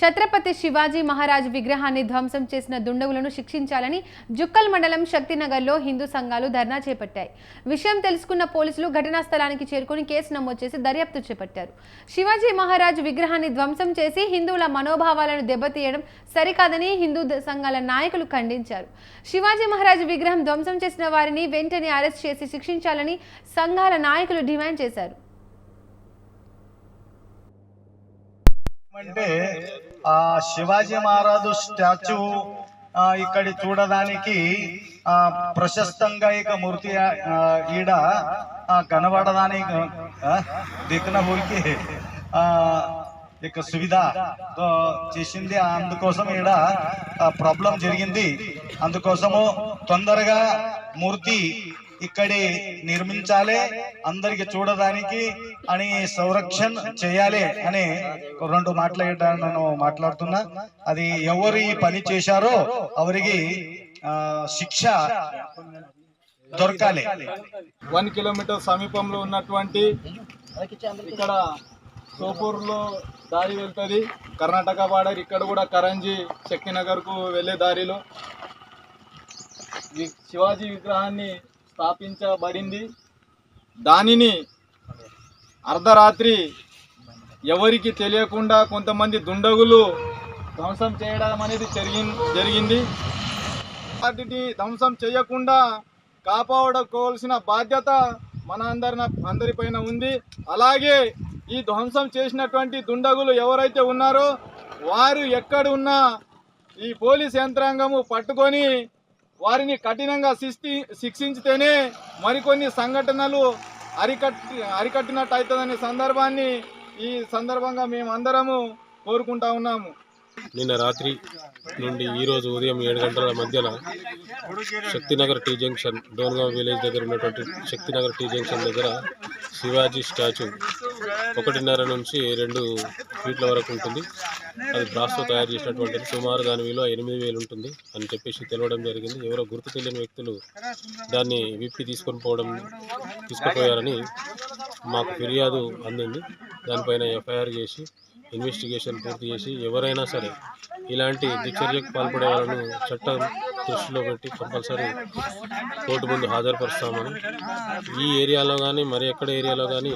ఛత్రపతి శివాజీ మహారాజ్ విగ్రహాన్ని ధ్వంసం చేసిన దుండగులను శిక్షించాలని జుక్కల్ మండలం శక్తినగర్లో హిందూ సంఘాలు ధర్నా చేపట్టాయి. విషయం తెలుసుకున్న పోలీసులు ఘటనా స్థలానికి చేరుకుని కేసు నమోదు చేసి దర్యాప్తు చేపట్టారు. శివాజీ మహారాజ్ విగ్రహాన్ని ధ్వంసం చేసి హిందువుల మనోభావాలను దెబ్బతీయడం సరికాదని హిందూ సంఘాల నాయకులు ఖండించారు. శివాజీ మహారాజ్ విగ్రహం ధ్వంసం చేసిన వారిని వెంటనే అరెస్ట్ చేసి శిక్షించాలని సంఘాల నాయకులు డిమాండ్ చేశారు. అంటే శివాజీ మహారాజు స్టాచ్యూ ఇక్కడ చూడడానికి ప్రశస్తంగా ఇక మూర్తి ఈడ కనబడడానికి దిక్కున ఊరికి ఇక సువిధ చేసింది. అందుకోసం ఈడ ప్రాబ్లం జరిగింది. అందుకోసము తొందరగా మూర్తి ఇక్కడే నిర్మించాలి, అందరికి చూడడానికి అని సంరక్షణ చేయాలి అని రెండు నేను మాట్లాడుతున్నా. అది ఎవరు ఈ పని చేశారో అవరికి శిక్ష దొరకాలి. 1 కిలోమీటర్ సమీపంలో ఉన్నటువంటి ఇక్కడ సోపూర్లో దారి వెళ్తుంది, కర్ణాటక బార్డర్. ఇక్కడ కూడా కరంజీ శక్తినగర్కు వెళ్ళే దారిలో శివాజీ విగ్రహాన్ని స్థాపించబడింది. దానిని అర్ధరాత్రి ఎవరికి తెలియకుండా కొంతమంది దుండగులు ధ్వంసం చేయడం అనేది జరిగింది. వాటిని ధ్వంసం చేయకుండా కాపాడుకోవాల్సిన బాధ్యత మన అందరిపైన ఉంది. అలాగే ఈ ధ్వంసం చేసినటువంటి దుండగులు ఎవరైతే ఉన్నారో వారు ఎక్కడ ఉన్నా ఈ పోలీస్ యంత్రాంగము పట్టుకొని వారిని కఠినంగా శిక్షించితేనే మరికొన్ని సంఘటనలు అరికట్టినట్టు అవుతుందనే సందర్భాన్ని ఈ సందర్భంగా మేము అందరము కోరుకుంటా ఉన్నాము. నిన్న రాత్రి నుండి ఈరోజు ఉదయం 7 గంటల మధ్యన శక్తినగర్ టీ జంక్షన్, డోన్గావ్ విలేజ్ దగ్గర ఉన్నటువంటి శక్తినగర్ టీ జంక్షన్ దగ్గర శివాజీ స్టాచ్యూ 1.5 నుంచి 2 ఫీట్ల వరకు ఉంటుంది. అది బ్రాస్తో తయారు చేసినటువంటిది. సుమారు దాని విలువ 8,000 ఉంటుంది అని చెప్పేసి తెలవడం జరిగింది. ఎవరో గుర్తు తెలియని వ్యక్తులు దాన్ని విప్పి తీసుకుపోయారని మాకు ఫిర్యాదు అందింది. దానిపైన ఎఫ్ఐఆర్ చేసి ఇన్వెస్టిగేషన్ పూర్తి చేసి ఎవరైనా సరే ఇలాంటి దుశ్చర్యకు పాల్పడే వాళ్ళను చట్టం దృష్టిలో పెట్టి కంపల్సరీ కోర్టు ముందు హాజరుపరుస్తామని, ఈ ఏరియాలో కానీ మరి ఎక్కడ ఏరియాలో కానీ